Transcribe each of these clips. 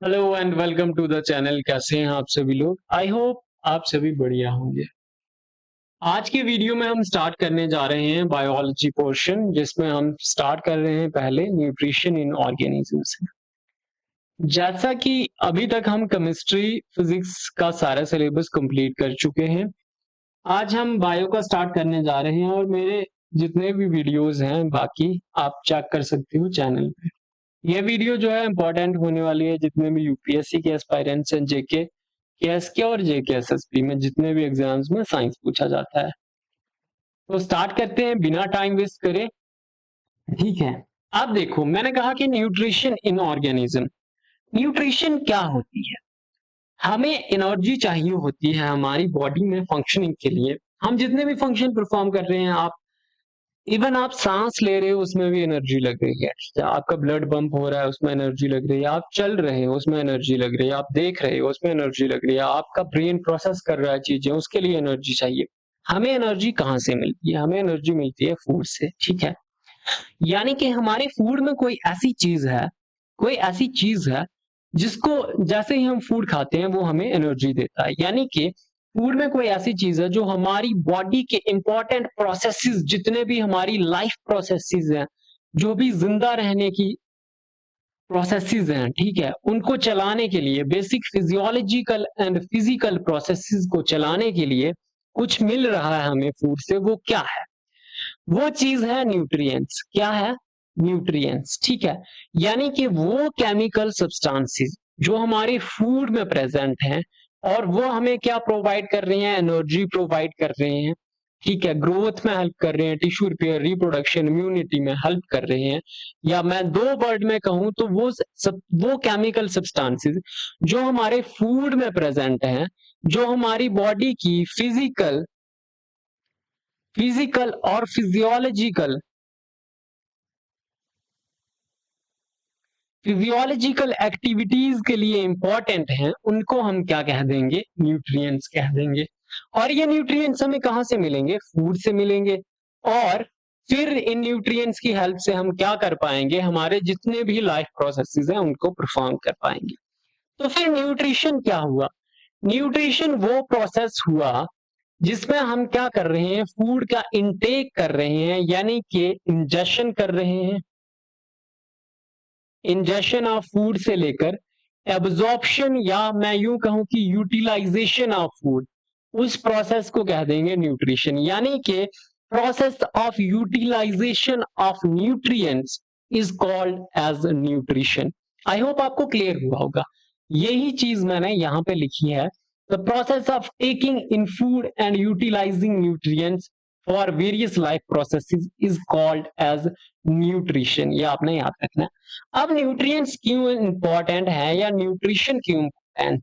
Hello and welcome to the channel. कैसे हैं आप सभी लोग? आई होप आप सभी बढ़िया होंगे। आज के वीडियो में हम स्टार्ट करने जा रहे हैं बायोलॉजी पोर्शन, जिसमें हम स्टार्ट कर रहे हैं पहले न्यूट्रिशन इन ऑर्गेनिजम्स। जैसा कि अभी तक हम केमिस्ट्री फिजिक्स का सारा सिलेबस कंप्लीट कर चुके हैं, आज हम बायो का स्टार्ट करने जा रहे हैं और मेरे जितने भी वीडियोस हैं बाकी आप चेक कर सकते हो चैनल पे। ये वीडियो जो है इम्पोर्टेंट होने वाली है जितने भी यूपीएससी के एस्पायरेंट्स हैं, जेके केएसके और जेकेएसएसपी में जितने भी एग्जाम्स में साइंस पूछा जाता है। तो स्टार्ट करते हैं बिना टाइम वेस्ट करे। ठीक है, अब देखो मैंने कहा कि न्यूट्रिशन इन ऑर्गेनिज्म। न्यूट्रिशन क्या होती है? हमें एनर्जी चाहिए होती है हमारी बॉडी में फंक्शनिंग के लिए। हम जितने भी फंक्शन परफॉर्म कर रहे हैं, आप इवन आप सांस ले रहे हो उसमें भी एनर्जी लग रही है, ठीक है? आपका ब्लड पंप हो रहा है उसमें एनर्जी लग रही है, आप चल रहे हो उसमें एनर्जी लग रही है, आप देख रहे हो उसमें एनर्जी लग रही है, आपका ब्रेन प्रोसेस कर रहा है चीजें, उसके लिए एनर्जी चाहिए। हमें एनर्जी कहाँ से मिलती है? हमें एनर्जी मिलती है फूड से, ठीक है? यानी कि हमारे फूड में कोई ऐसी चीज है जिसको जैसे ही हम फूड खाते हैं वो हमें एनर्जी देता है। यानी कि फूड में कोई ऐसी चीज है जो हमारी बॉडी के इंपॉर्टेंट प्रोसेसेस, जितने भी हमारी लाइफ प्रोसेसेस हैं, जो भी जिंदा रहने की प्रोसेसेस हैं, ठीक है, उनको चलाने के लिए, basic physiological and physical processes को चलाने के लिए कुछ मिल रहा है हमें फूड से। वो क्या है? वो चीज है न्यूट्रिएंट्स। क्या है? न्यूट्रिएंट्स, ठीक है। यानी कि वो केमिकल सब्सटेंसेस जो हमारे फूड में प्रेजेंट हैं और वो हमें क्या प्रोवाइड कर रहे हैं? एनर्जी प्रोवाइड कर रहे हैं, ठीक है, ग्रोथ में हेल्प कर रहे हैं, टिश्यू रिपेयर, रिप्रोडक्शन, इम्यूनिटी में हेल्प कर रहे हैं। या मैं दो वर्ड में कहूं तो वो केमिकल सब्सटेंसेस जो हमारे फूड में प्रेजेंट हैं, जो हमारी बॉडी की फिजिकल और फिजियोलॉजिकल एक्टिविटीज के लिए इंपॉर्टेंट हैं, उनको हम क्या कह देंगे? न्यूट्रिएंट्स कह देंगे। और ये न्यूट्रिएंट्स हमें कहां से मिलेंगे? फूड से मिलेंगे। और फिर इन न्यूट्रिएंट्स की हेल्प से हम क्या कर पाएंगे? हमारे जितने भी लाइफ प्रोसेसेस हैं उनको परफॉर्म कर पाएंगे। तो फिर न्यूट्रिशन क्या हुआ? न्यूट्रिशन वो प्रोसेस हुआ जिसमें हम क्या कर रहे हैं? फूड का इनटेक कर रहे हैं, यानी कि इंजेशन कर रहे हैं। इंजेशन ऑफ फूड से लेकर एब्जॉर्प्शन, या मैं यूं कहूं कि यूटिलाइजेशन ऑफ फूड, उस प्रोसेस को कह देंगे न्यूट्रिशन। यानी कि process of utilisation of nutrients is called as nutrition. I hope आपको क्लियर हुआ होगा। यही चीज मैंने यहां पे लिखी है। The process of taking in food and utilising nutrients for various life processes is called as nutrition. ये आपने याद रखना है। अब न्यूट्रिएंट्स क्यों इंपॉर्टेंट है या न्यूट्रिशन क्यों इंपॉर्टेंट?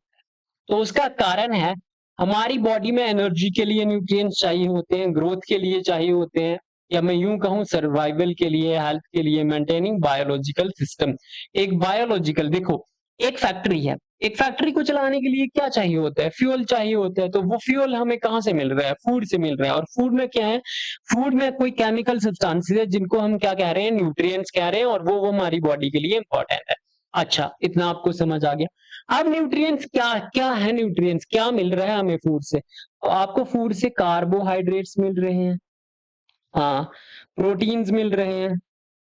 तो उसका कारण है, हमारी बॉडी में एनर्जी के लिए न्यूट्रिएंट्स चाहिए होते हैं, ग्रोथ के लिए चाहिए होते हैं, या मैं यूं कहूं सर्वाइवल के लिए, हेल्थ के लिए, मेंटेनिंग बायोलॉजिकल सिस्टम। एक बायोलॉजिकल, देखो एक फैक्ट्री है, एक फैक्ट्री को चलाने के लिए क्या चाहिए होता है? फ्यूल चाहिए होता है। तो वो फ्यूल हमें कहां से मिल रहा है? फूड से मिल रहा है। और फूड में क्या है? फूड में कोई केमिकल सब्सटेंसेस है जिनको हम क्या कह रहे हैं? न्यूट्रिएंट्स कह रहे हैं, और वो हमारी बॉडी के लिए इंपॉर्टेंट है। अच्छा, इतना आपको समझ आ गया। अब न्यूट्रिएंट्स क्या क्या है? न्यूट्रिएंट्स क्या मिल रहा है हमें फूड से? तो आपको फूड से कार्बोहाइड्रेट्स मिल रहे हैं, हाँ, प्रोटीन्स मिल रहे हैं,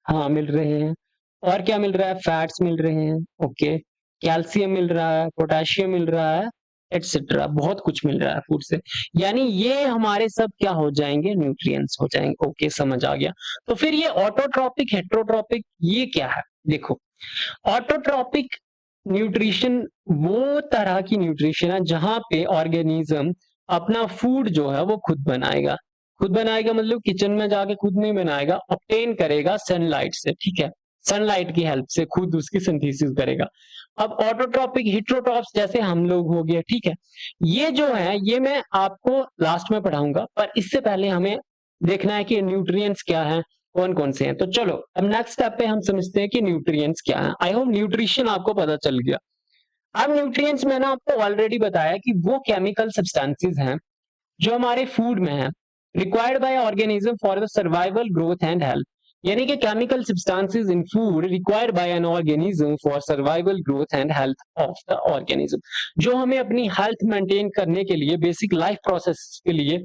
हाँ मिल रहे हैं, और क्या मिल रहा है? फैट्स मिल रहे हैं, ओके, कैल्शियम मिल रहा है, पोटेशियम मिल रहा है, एटसेट्रा, बहुत कुछ मिल रहा है फूड से। यानी ये हमारे सब क्या हो जाएंगे? न्यूट्रिएंट्स हो जाएंगे। ओके, समझ आ गया। तो फिर ये ऑटोट्रॉपिक, हेट्रोट्रॉपिक, ये क्या है? देखो, ऑटोट्रॉपिक न्यूट्रिशन वो तरह की न्यूट्रिशन है जहां पे ऑर्गेनिज्म अपना फूड जो है वो खुद बनाएगा। खुद बनाएगा मतलब किचन में जाके खुद नहीं बनाएगा, ऑब्टेन करेगा सनलाइट से, ठीक है, सनलाइट की हेल्प से खुद उसकी सिंथेसिस करेगा। अब ऑटोट्रॉपिक, हिट्रोट्रॉप्स जैसे हम लोग हो गए, ठीक है, ये जो है ये मैं आपको लास्ट में पढ़ाऊंगा, पर इससे पहले हमें देखना है कि न्यूट्रिएंट्स क्या है, कौन कौन से हैं। तो चलो अब नेक्स्ट स्टेप पे हम समझते हैं कि न्यूट्रिएंट्स क्या है। आई होप न्यूट्रिशन आपको पता चल गया। अब न्यूट्रिएंट्स मैंने आपको ऑलरेडी बताया कि वो केमिकल सब्सटेंसेस हैं जो हमारे फूड में है, required by organism for the survival, growth and health. यानी कि chemical substances in food required by an organism for survival growth and health of the organism, जो हमें अपनी हेल्थ मेंटेन करने के लिए, बेसिक लाइफ प्रोसेस के लिए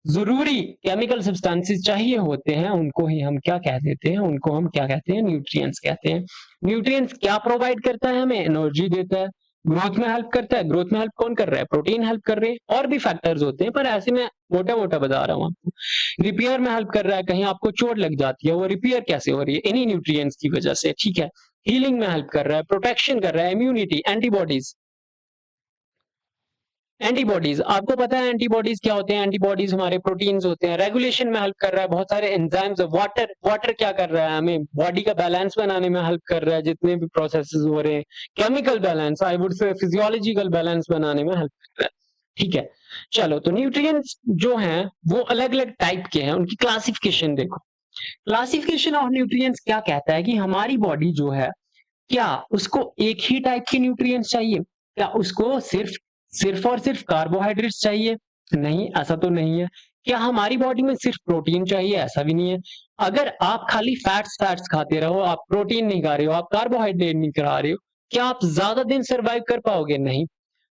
जरूरी केमिकल सब्सटेंसेस चाहिए होते हैं, उनको ही हम क्या कह देते हैं, उनको हम क्या कहते हैं, न्यूट्रिएंट्स कहते हैं। न्यूट्रिएंट्स क्या प्रोवाइड करता है, हमें एनर्जी देता है, ग्रोथ में हेल्प करता है। ग्रोथ में हेल्प कौन कर रहा है, प्रोटीन हेल्प कर रही है, और भी फैक्टर्स होते हैं पर ऐसे में मोटा मोटा बता रहा हूं आपको। रिपेयर में हेल्प कर रहा है, कहीं आपको चोट लग जाती है, वो रिपेयर कैसे हो रही है, इन्हीं न्यूट्रिएंट्स की वजह से, ठीक है। हीलिंग में हेल्प कर रहा है, प्रोटेक्शन कर रहा है, इम्यूनिटी, एंटीबॉडीज। एंटीबॉडीज, आपको पता है एंटीबॉडीज क्या होते हैं, एंटीबॉडीज हमारे प्रोटीन्स होते हैं। रेगुलेशन में हेल्प कर रहा है, बहुत सारे एंजाइम्स। वाटर, वाटर क्या कर रहा है, हमें बॉडी का बैलेंस बनाने में हेल्प कर रहा है, जितने भी प्रोसेसेस हो रहे हैं। Chemical balance, I would say physiological balance बनाने में हेल्प कर रहा है, ठीक है। चलो, तो न्यूट्रिएंट्स जो हैं वो अलग अलग टाइप के हैं, उनकी क्लासिफिकेशन देखो। क्लासिफिकेशन ऑफ न्यूट्रिएंट्स क्या कहता है कि हमारी बॉडी जो है, क्या उसको एक ही टाइप के न्यूट्रिएंट्स चाहिए, क्या उसको सिर्फ सिर्फ और सिर्फ कार्बोहाइड्रेट्स चाहिए, नहीं, ऐसा तो नहीं है। क्या हमारी बॉडी में सिर्फ प्रोटीन चाहिए, ऐसा भी नहीं है। अगर आप खाली फैट्स फैट्स खाते रहो, आप प्रोटीन नहीं खा रहे हो, आप कार्बोहाइड्रेट नहीं खा रहे हो, क्या आप ज्यादा दिन सर्वाइव कर पाओगे, नहीं।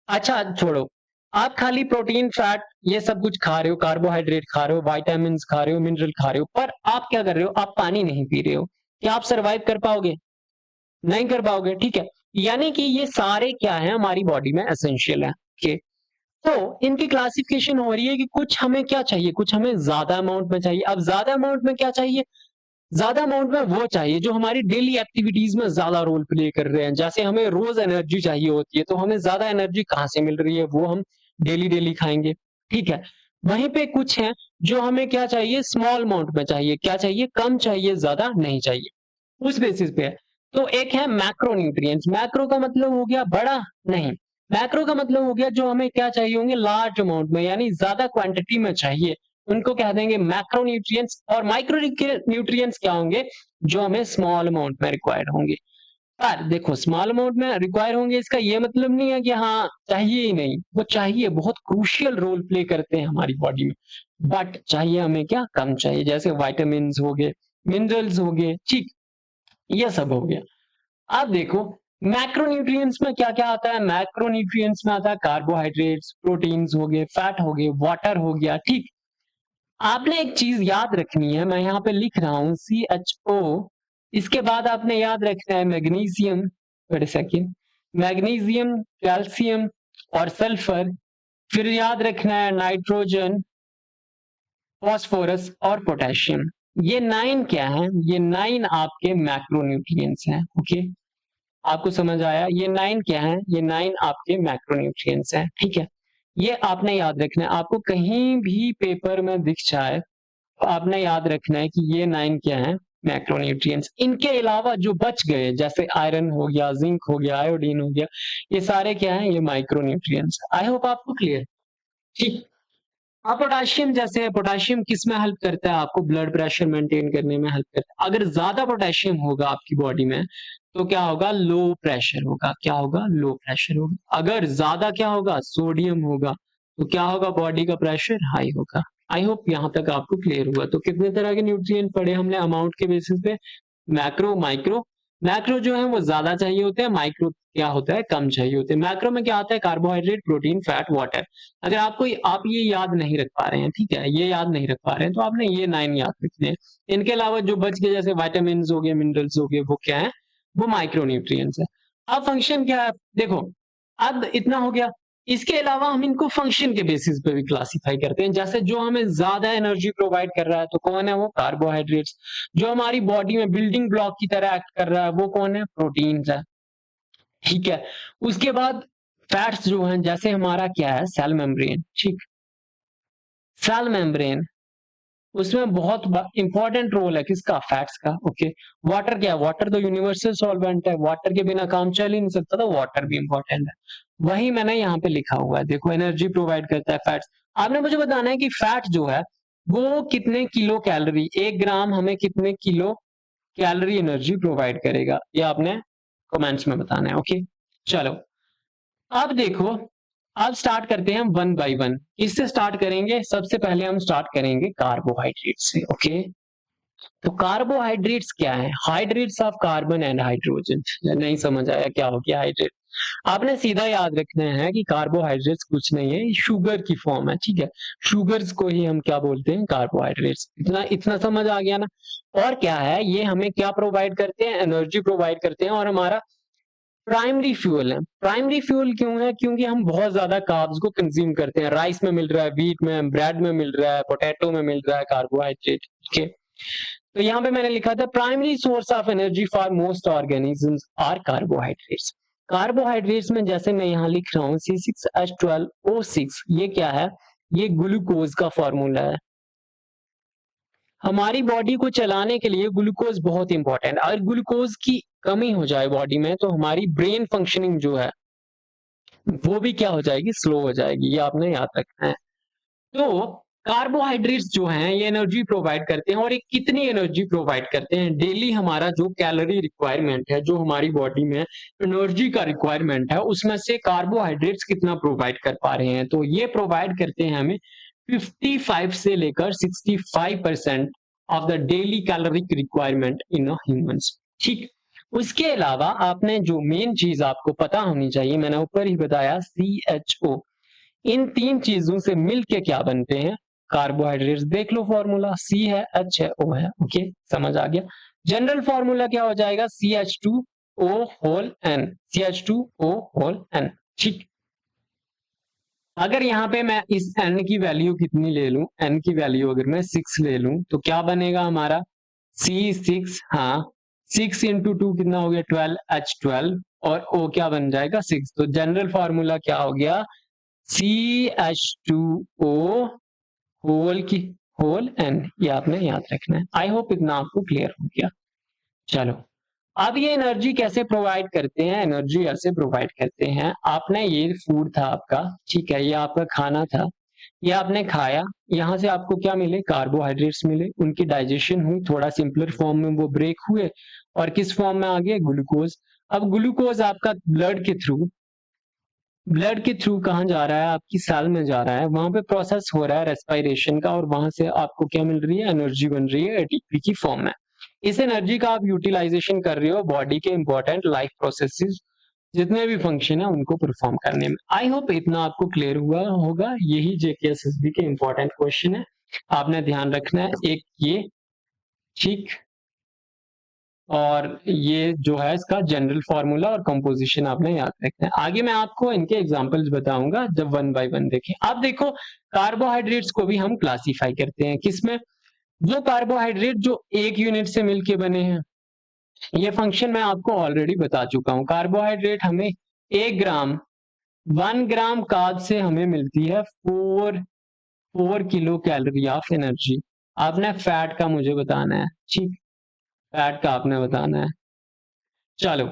अच्छा छोड़ो, आप खाली प्रोटीन फैट ये सब कुछ खा रहे हो, कार्बोहाइड्रेट खा रहे हो, वाइटामिन खा रहे हो, मिनरल खा रहे हो, पर आप क्या कर रहे हो, आप पानी नहीं पी रहे हो, क्या आप सर्वाइव कर पाओगे, नहीं कर पाओगे, ठीक है। यानी कि ये सारे क्या है, हमारी बॉडी में एसेंशियल है, ओके। तो इनकी क्लासिफिकेशन हो रही है कि कुछ हमें क्या चाहिए, कुछ हमें ज्यादा अमाउंट में चाहिए। अब ज्यादा अमाउंट में क्या चाहिए, ज्यादा अमाउंट में वो चाहिए जो हमारी डेली एक्टिविटीज में ज्यादा रोल प्ले कर रहे हैं। जैसे हमें रोज एनर्जी चाहिए होती है, तो हमें ज्यादा एनर्जी कहाँ से मिल रही है, वो हम डेली डेली खाएंगे, ठीक है। वहीं पे कुछ है जो हमें क्या चाहिए, स्मॉल अमाउंट में चाहिए, क्या चाहिए, कम चाहिए, ज्यादा नहीं चाहिए, उस बेसिस पे है। तो एक है मैक्रो न्यूट्रिएंट्स। मैक्रो का मतलब हो गया बड़ा, नहीं, मैक्रो का मतलब हो गया जो हमें क्या चाहिए होंगे, लार्ज अमाउंट में, यानी ज्यादा क्वांटिटी में चाहिए, उनको कह देंगे मैक्रो न्यूट्रिएंट्स। और माइक्रो न्यूट्रिएंट्स क्या होंगे, जो हमें स्मॉल अमाउंट में रिक्वायर्ड होंगे। पर देखो, स्मॉल अमाउंट में रिक्वायर होंगे, इसका ये मतलब नहीं है कि हाँ चाहिए ही नहीं, वो चाहिए, बहुत क्रूशियल रोल प्ले करते हैं हमारी बॉडी में, बट चाहिए हमें क्या, कम चाहिए। जैसे वाइटामिन हो गए, मिनरल्स हो गए, ठीक, ये सब हो गया। अब देखो मैक्रोन्यूट्रिएंट्स में क्या क्या आता है। मैक्रोन्यूट्रिएंट्स में आता है कार्बोहाइड्रेट्स, प्रोटीन्स हो गए, फैट हो गए, वाटर हो गया, ठीक। आपने एक चीज याद रखनी है, मैं यहाँ पे लिख रहा हूं CHO। इसके बाद आपने याद रखना है magnesium, wait a second, magnesium, calcium और सल्फर। फिर याद रखना है नाइट्रोजन, फास्फोरस और पोटेशियम। ये 9 क्या है, ये 9 आपके मैक्रोन्यूट्रिएंट्स हैं, ओके। आपको समझ आया, ये 9 क्या है, ये 9 आपके मैक्रोन्यूट्रिएंट्स हैं, ठीक है। ये आपने याद रखना है, आपको कहीं भी पेपर में दिख जाए तो आपने याद रखना है कि ये 9 क्या है, मैक्रोन्यूट्रिएंट्स। इनके अलावा जो बच गए, जैसे आयरन हो गया, जिंक हो गया, आयोडीन हो गया, ये सारे क्या है, ये माइक्रोन्यूट्रिएंट्स। आई होप आपको क्लियर, ठीक। हाँ, पोटाशियम जैसे है, पोटाशियम किस में हेल्प करता है, आपको ब्लड प्रेशर मेंटेन करने में हेल्प करता है। अगर ज्यादा पोटेशियम होगा आपकी बॉडी में तो क्या होगा, लो प्रेशर होगा, क्या होगा, लो प्रेशर होगा। अगर ज्यादा क्या होगा, सोडियम होगा, तो क्या होगा, बॉडी का प्रेशर हाई होगा। आई होप यहाँ तक आपको क्लियर हुआ। तो कितने तरह के न्यूट्रिएंट पढ़े हमने अमाउंट के बेसिस पे, मैक्रो, माइक्रो। मैक्रो जो है वो ज्यादा चाहिए होते हैं, माइक्रो क्या होता है, कम चाहिए होते हैं। मैक्रो में क्या आता है, कार्बोहाइड्रेट, प्रोटीन, फैट, वाटर। अगर आपको आप ये याद नहीं रख पा रहे हैं, ठीक है, ये याद नहीं रख पा रहे हैं, तो आपने ये 9 याद रखने हैं। इनके अलावा जो बच गए, जैसे वाइटामिन हो गए, मिनरल्स हो गए, वो क्या है, वो माइक्रोन्यूट्रिएंट्स है। अब फंक्शन क्या है, देखो, अब इतना हो गया। इसके अलावा हम इनको फंक्शन के बेसिस पे भी क्लासिफाई करते हैं। जैसे जो हमें ज्यादा एनर्जी प्रोवाइड कर रहा है, तो कौन है, वो कार्बोहाइड्रेट्स। जो हमारी बॉडी में बिल्डिंग ब्लॉक की तरह एक्ट कर रहा है, वो कौन है, प्रोटीन है, ठीक है। उसके बाद फैट्स जो हैं, जैसे हमारा क्या है, सेल मेम्ब्रेन, ठीक, सेल मेम्ब्रेन, उसमें बहुत इंपॉर्टेंट रोल है किसका, फैट्स का, ओके। वाटर क्या है, वाटर तो यूनिवर्सल सॉल्वेंट है, वाटर के बिना काम चल ही नहीं सकता, तो वाटर भी इंपॉर्टेंट है। वही मैंने यहाँ पे लिखा हुआ है, देखो, एनर्जी प्रोवाइड करता है फैट्स। आपने मुझे बताना है कि फैट जो है वो कितने किलो कैलोरी, 1 ग्राम हमें कितने किलो कैलोरी एनर्जी प्रोवाइड करेगा, ये आपने कमेंट्स में बताना है, ओके। चलो, अब देखो, अब स्टार्ट करते हैं हम वन बाय वन। किससे स्टार्ट करेंगे, सबसे पहले हम स्टार्ट करेंगे कार्बोहाइड्रेट से, ओके। तो कार्बोहाइड्रेट्स क्या है? Hydrates of carbon and hydrogen. नहीं समझ आया क्या हो गया हाइड्रेट? आपने सीधा याद रखना है कि कार्बोहाइड्रेट्स कुछ नहीं है, शुगर की फॉर्म है, ठीक है। शुगर्स को ही हम क्या बोलते हैं? कार्बोहाइड्रेट्स। इतना इतना समझ आ गया ना। और क्या है, ये हमें क्या प्रोवाइड करते हैं? एनर्जी प्रोवाइड करते हैं, और हमारा प्राइमरी फ्यूल है। प्राइमरी फ्यूल क्यों है? क्योंकि हम बहुत ज्यादा कार्ब्स को कंज्यूम करते हैं। राइस में मिल रहा है, व्हीट में, ब्रेड में मिल रहा है, पोटैटो में मिल रहा है कार्बोहाइड्रेट, ठीक है। तो यहाँ पे मैंने लिखा था primary source of energy for most organisms are carbohydrates. Carbohydrates में जैसे मैं यहाँ लिख रहा हूँ C6H12O6, ये क्या है? ये ग्लूकोज का फॉर्मूला है। हमारी बॉडी को चलाने के लिए ग्लूकोज बहुत इंपॉर्टेंट है। अगर ग्लूकोज की कमी हो जाए बॉडी में तो हमारी ब्रेन फंक्शनिंग जो है वो भी क्या हो जाएगी? स्लो हो जाएगी। ये आपने याद रखना है। तो कार्बोहाइड्रेट्स जो हैं ये एनर्जी प्रोवाइड करते हैं, और ये कितनी एनर्जी प्रोवाइड करते हैं? डेली हमारा जो कैलोरी रिक्वायरमेंट है, जो हमारी बॉडी में एनर्जी का रिक्वायरमेंट है, उसमें से कार्बोहाइड्रेट्स कितना प्रोवाइड कर पा रहे हैं? तो ये प्रोवाइड करते हैं हमें 55 से लेकर 65% of the daily caloric requirement in humans, ठीक। उसके अलावा आपने जो मेन चीज आपको पता होनी चाहिए, मैंने ऊपर ही बताया, CHO। इन तीन चीजों से मिलके क्या बनते हैं? कार्बोहाइड्रेट्स। देख लो फॉर्मूला, C है, H है, O है, ओके, समझ आ गया। जनरल फॉर्मूला क्या हो जाएगा? CH2O whole N, CH2O whole N, ठीक। अगर यहाँ पे मैं इस N की वैल्यू कितनी ले लूं, N की वैल्यू अगर मैं 6 ले लूं तो क्या बनेगा हमारा? C6, हाँ, 6 इंटू 2 कितना हो गया? 12H12, और O क्या बन जाएगा? 6। तो जनरल फॉर्मूला क्या हो गया? CH2O whole N। ये आपने याद रखना है। आई होप इतना आपको क्लियर हो गया। चलो, अब ये एनर्जी कैसे प्रोवाइड करते हैं? एनर्जी ऐसे प्रोवाइड करते हैं, आपने ये फूड था आपका, ठीक है, ये आपका खाना था, ये आपने खाया, यहाँ से आपको क्या मिले? कार्बोहाइड्रेट्स मिले, उनकी डाइजेशन हुई, थोड़ा सिंपलर फॉर्म में वो ब्रेक हुए, और किस फॉर्म में आ गए? ग्लूकोज। अब ग्लूकोज आपका ब्लड के थ्रू कहाँ जा रहा है? आपकी सेल में जा रहा है, वहां पे प्रोसेस हो रहा है रेस्पिरेशन का, और वहां से आपको क्या मिल रही है? एनर्जी बन रही है ATP की फॉर्म में। इस एनर्जी का आप यूटिलाइजेशन कर रहे हो बॉडी के इंपॉर्टेंट लाइफ प्रोसेसेस, जितने भी फंक्शन है उनको परफॉर्म करने में। आई होप इतना आपको क्लियर हुआ होगा। यही JKSSB के इंपॉर्टेंट क्वेश्चन है, आपने ध्यान रखना है। एक ये, ठीक, और ये जो है इसका जनरल फॉर्मूला और कंपोजिशन आपने याद रखना है। आगे मैं आपको इनके एग्जांपल्स बताऊंगा जब वन बाय वन देखें। अब देखो, कार्बोहाइड्रेट्स को भी हम क्लासिफाई करते हैं किसमें? वो कार्बोहाइड्रेट जो एक यूनिट से मिलके बने हैं। ये फंक्शन मैं आपको ऑलरेडी बता चुका हूं। कार्बोहाइड्रेट हमें 1 ग्राम कार्ब से हमें मिलती है 4 किलो कैलोरी ऑफ एनर्जी। आपने फैट का मुझे बताना है, ठीक, फैट का आपने बताना है। चलो,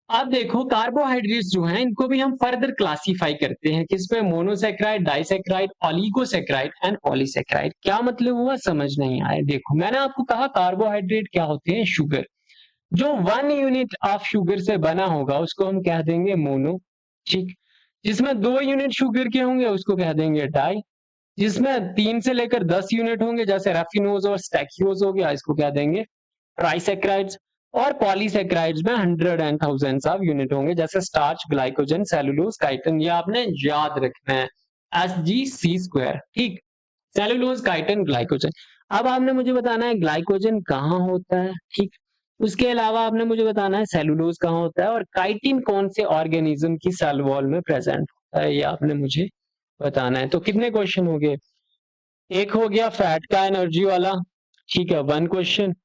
अब देखो, कार्बोहाइड्रेट्स जो हैं इनको भी हम फर्दर क्लासिफाई करते हैं किसमें? Monosaccharide, disaccharide, oligosaccharide and polysaccharide. क्या मतलब हुआ? समझ नहीं आया? देखो, मैंने आपको कहा कार्बोहाइड्रेट क्या होते हैं? शुगर। जो 1 यूनिट ऑफ शुगर से बना होगा उसको हम कह देंगे मोनो, ठीक। जिसमें 2 यूनिट शुगर के होंगे उसको कह देंगे डाई। जिसमें 3 से लेकर 10 यूनिट होंगे, जैसे रैफिनोज और स्टैक्यूज हो गया, इसको क्या देंगे? ट्राइसेक्राइड्स। और पॉलीसेक्राइड्स में 100 एंड थाउजेंड्स ऑफ यूनिट होंगे, जैसे स्टार्च, ग्लाइकोजन, सेलुलोज, काइटिन। ये आपने याद रखना है, SGC², ठीक। Cellulose, chitin, glycogen. अब आपने मुझे बताना है ग्लाइकोजन कहाँ होता है, ठीक। उसके अलावा आपने मुझे बताना है सेलुलोज कहाँ होता है, और काइटिन कौन से ऑर्गेनिज्म की सेल वॉल में प्रेजेंट होता है, ये आपने मुझे बताना है। तो कितने क्वेश्चन हो गए? एक हो गया फैट का एनर्जी वाला, ठीक है, 1 क्वेश्चन।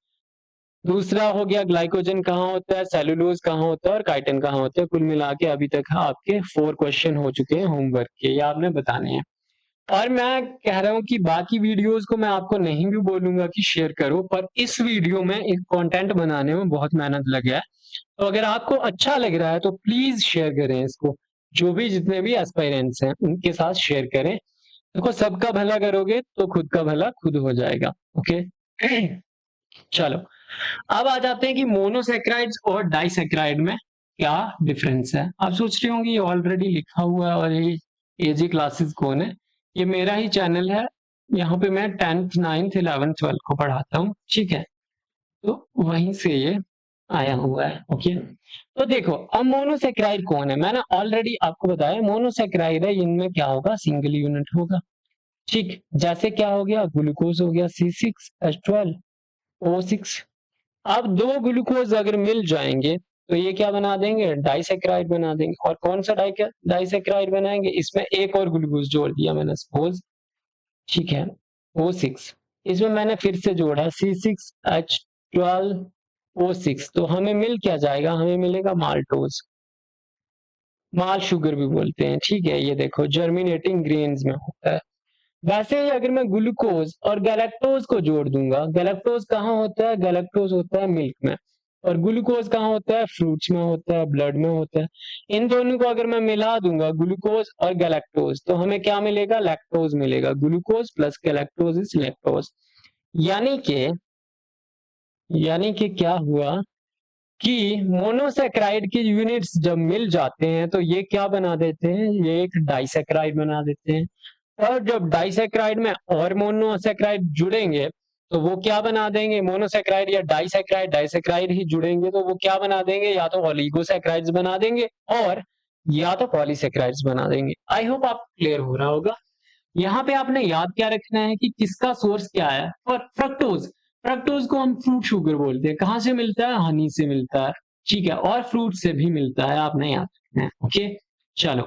दूसरा हो गया ग्लाइकोजन कहाँ होता है, सेलुलोज कहाँ होता है, और काइटिन कहाँ होता है। कुल मिला के अभी तक आपके 4 क्वेश्चन हो चुके हैं होमवर्क के, ये आपने बताने हैं। और मैं कह रहा हूं कि बाकी वीडियोस को मैं आपको नहीं भी बोलूंगा कि शेयर करो, पर इस वीडियो में एक कंटेंट बनाने में बहुत मेहनत लगा है। तो अगर आपको अच्छा लग रहा है तो प्लीज शेयर करें इसको, जो भी जितने भी एस्पायरेंट्स हैं उनके साथ शेयर करें। देखो, सबका भला करोगे तो खुद का भला खुद हो जाएगा, ओके। चलो, अब आ जाते हैं कि मोनोसेक्राइड्स और डाइसेक्राइड में क्या डिफरेंस है। आप सोच रहे होंगे ये ऑलरेडी लिखा हुआ है और ये एजी क्लासेस कौन है? ये मेरा ही चैनल है, यहाँ पे मैं 10th 9th 11th 12th को पढ़ाता हूँ, ठीक है। तो वहीं से ये आया हुआ है। ओके, तो देखो अब मोनोसेक्राइड कौन है, मैंने ऑलरेडी आपको बताया मोनोसेक्राइड है, इनमें क्या होगा, सिंगल यूनिट होगा। ठीक, जैसे क्या हो गया, ग्लूकोज हो गया C6H12O6। अब दो ग्लूकोज अगर मिल जाएंगे तो ये क्या बना देंगे, डाइसेक्राइड बना देंगे। और कौन सा डाइसेक्राइड बनाएंगे, इसमें एक और ग्लूकोज जोड़ दिया मैंने सपोज, ठीक है, O6, इसमें मैंने फिर से जोड़ा C6H12O6, तो हमें मिल क्या जाएगा, हमें मिलेगा माल्टोज, माल शुगर भी बोलते हैं। ठीक है, ये देखो जर्मिनेटिंग ग्रेन्स में होता है। वैसे ही अगर मैं ग्लूकोज और गैलेक्टोज को जोड़ दूंगा, गैलेक्टोज कहाँ होता है, गैलेक्टोज होता है मिल्क में, और ग्लूकोज कहाँ होता है, फ्रूट्स में होता है, ब्लड में होता है। इन दोनों को अगर मैं मिला दूंगा, ग्लूकोज और गैलेक्टोज, तो हमें क्या मिलेगा, लैक्टोज मिलेगा। Glucose plus galactose is lactose. यानी कि क्या हुआ कि मोनोसेक्राइड के यूनिट्स जब मिल जाते हैं तो ये क्या बना देते हैं, ये एक डाइसेक्राइड बना देते हैं। और जब डाइसेक्राइड में और मोनोसेक्राइड जुड़ेंगे तो वो क्या बना देंगे, मोनोसेक्राइड या डाइसेक्राइड, डाइसेक्राइड ही जुड़ेंगे तो वो क्या बना देंगे, या तो ओलिगोसेक्राइड्स बना देंगे और या तो पॉलीसेक्राइड्स बना देंगे। आई होप आप क्लियर हो रहा होगा। यहाँ पे आपने याद क्या रखना है कि किसका सोर्स क्या है, और फ्रक्टोज, फ्रक्टोज को हम फ्रूट शुगर बोलते हैं। कहाँ से मिलता है, हनी से मिलता है, ठीक है, और फ्रूट से भी मिलता है, आपने याद रखना है। ओके, चलो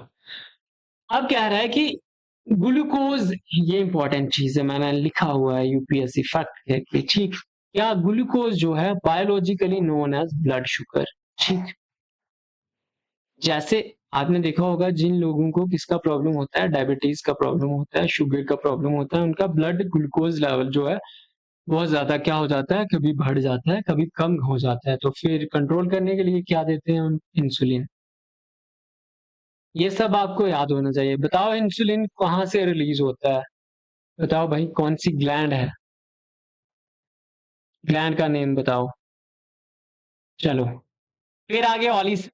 अब कह रहा है कि ग्लूकोज, ये इंपॉर्टेंट चीज है, मैंने लिखा हुआ है यूपीएससी फैक्ट है कि ठीक, क्या ग्लूकोज जो है biologically known as blood sugar. ठीक, जैसे आपने देखा होगा जिन लोगों को किसका प्रॉब्लम होता है, डायबिटीज का प्रॉब्लम होता है, शुगर का प्रॉब्लम होता है, उनका ब्लड ग्लूकोज लेवल जो है बहुत ज्यादा क्या हो जाता है, कभी बढ़ जाता है, कभी कम हो जाता है। तो फिर कंट्रोल करने के लिए क्या देते हैं हम, इंसुलिन। ये सब आपको याद होना चाहिए। बताओ इंसुलिन कहाँ से रिलीज होता है, बताओ भाई, कौन सी ग्लैंड है, ग्लैंड का नेम बताओ। चलो फिर आगे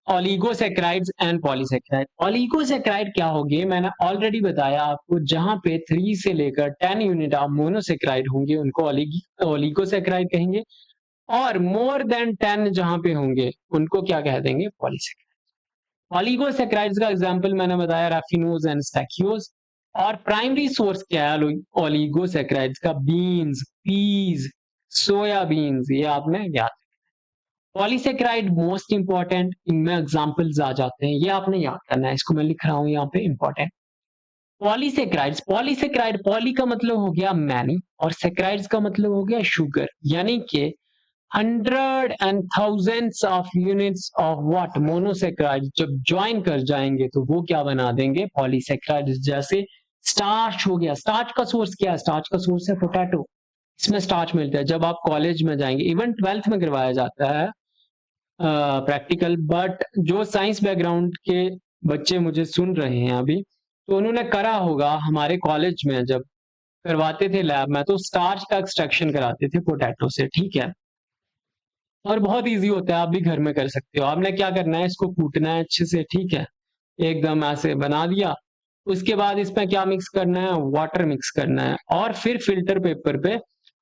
ओलिगोसेक्राइड्स एंड पॉलीसेक्राइड। ओलिगोसेक्राइड क्या होगी, मैंने ऑलरेडी बताया आपको, जहां पे 3 से लेकर 10 यूनिट ऑफ मोनोसेक्राइड होंगे उनको ओलिगोसेक्राइड कहेंगे, और मोर देन 10 जहां पे होंगे उनको क्या कह देंगे, पॉलीसेक्राइड। ओलिगोसेक्राइड्स का एग्जांपल मैंने बताया रैफिनोज एंड स्टैक्यूज। और प्राइमरी सोर्स क्या है ओलिगोसेक्राइड्स का, बीन्स, पीज, सोयाबीन्स, ये आपने याद। पॉलीसेक्राइड मोस्ट इंपॉर्टेंट, इनमें एग्जांपल्स आ जाते हैं, ये आपने याद करना है, इसको मैं लिख रहा हूं यहाँ पे इंपॉर्टेंट। पॉलीसेक्राइड्स, पॉलीसेक्राइड, पॉली का मतलब हो गया मैनी और सेक्राइड्स का मतलब हो गया शुगर, यानी कि 100 and thousands of units of what, monosaccharide जब ज्वाइन कर जाएंगे तो वो क्या बना देंगे, पॉलीसेक्राइड। जैसे स्टार्च हो गया, स्टार्च का सोर्स क्या है, स्टार्च का सोर्स है पोटैटो, इसमें स्टार्च मिलता है। जब आप कॉलेज में जाएंगे, इवन 12th में करवाया जाता है प्रैक्टिकल, बट जो साइंस बैकग्राउंड के बच्चे मुझे सुन रहे हैं अभी, तो उन्होंने करा होगा, हमारे कॉलेज में जब करवाते थे लैब में तो स्टार्च का एक्सट्रैक्शन कराते थे पोटैटो से। ठीक है, और बहुत इजी होता है, आप भी घर में कर सकते हो। आपने क्या करना है, इसको कूटना है अच्छे से, ठीक है, एकदम ऐसे बना दिया। उसके बाद इसमें क्या मिक्स करना है, वाटर मिक्स करना है, और फिर फिल्टर पेपर पे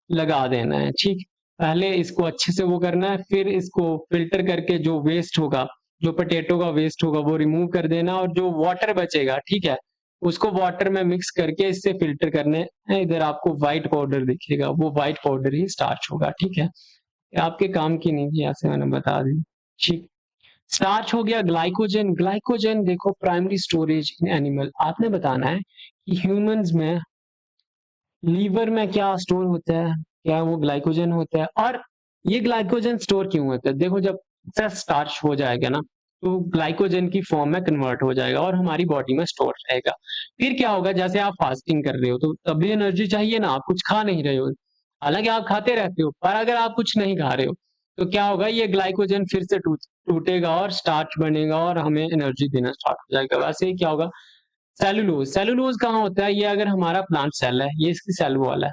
लगा देना है। ठीक, पहले इसको अच्छे से वो करना है, फिर इसको फिल्टर करके जो वेस्ट होगा, जो पोटैटो का वेस्ट होगा वो रिमूव कर देना, और जो वाटर बचेगा, ठीक है, उसको वाटर में मिक्स करके इससे फिल्टर करने हैं। इधर आपको व्हाइट पाउडर दिखेगा, वो व्हाइट पाउडर ही स्टार्च होगा। ठीक है, ये आपके काम की नहीं थी, ऐसे मैंने बता दी। ठीक, स्टार्च हो गया। ग्लाइकोजन, ग्लाइकोजन देखो प्राइमरी स्टोरेज इन एनिमल, आपने बताना है कि ह्यूमंस में लीवर में क्या स्टोर होता है, क्या वो ग्लाइकोजन होता है। और ये ग्लाइकोजन स्टोर क्यों होता है, देखो जब स्टार्च हो जाएगा ना तो ग्लाइकोजन की फॉर्म में कन्वर्ट हो जाएगा और हमारी बॉडी में स्टोर रहेगा। फिर क्या होगा, जैसे आप फास्टिंग कर रहे हो तो तब भी एनर्जी चाहिए ना, आप कुछ खा नहीं रहे हो, हालांकि आप खाते रहते हो, पर अगर आप कुछ नहीं खा रहे हो तो क्या होगा, ये ग्लाइकोजन फिर से टूटेगा और स्टार्च बनेगा और हमें एनर्जी देना स्टार्ट हो जाएगा। वैसे ही क्या होगा, सेलुलोज, सेलुलोज कहाँ होता है, ये अगर हमारा प्लांट सेल है, ये इसकी सेल वॉल है।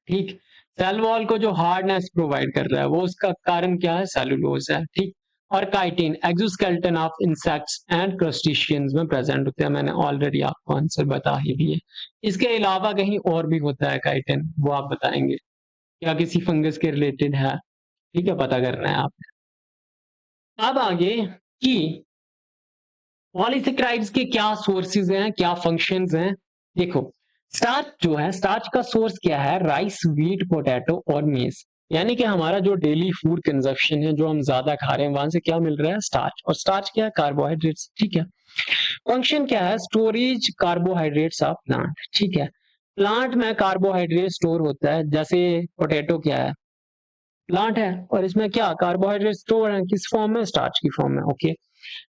ठीक, सेल वॉल को जो हार्डनेस प्रोवाइड कर रहा है वो उसका कारण क्या है, सेलुलोज है। ठीक, और chitin, exoskeleton of insects and crustaceans में प्रेजेंट होता है, मैंने ऑलरेडी आपको आंसर बता ही दिए। इसके अलावा कहीं और भी होता है काइटिन, वो आप बताएंगे, क्या किसी फंगस के रिलेटेड है, ठीक है, पता करना है आपने। अब आगे कि पॉलीसेक्राइड्स के क्या सोर्सेज हैं, क्या फंक्शंस हैं। देखो, स्टार्च जो है, स्टार्च का सोर्स क्या है? राइस, व्हीट, पोटैटो और मेज। यानी कि हमारा जो डेली फूड कंजप्शन है, जो हम ज्यादा खा रहे हैं, वहां से क्या मिल रहा है? स्टार्च। और स्टार्च क्या है? कार्बोहाइड्रेट्स। ठीक है। फंक्शन क्या है? Storage carbohydrates of plant. ठीक है। प्लांट में कार्बोहाइड्रेट स्टोर होता है, जैसे पोटैटो क्या है? प्लांट है, और इसमें क्या कार्बोहाइड्रेट स्टोर है? किस फॉर्म में? स्टार्च की फॉर्म में। ओके।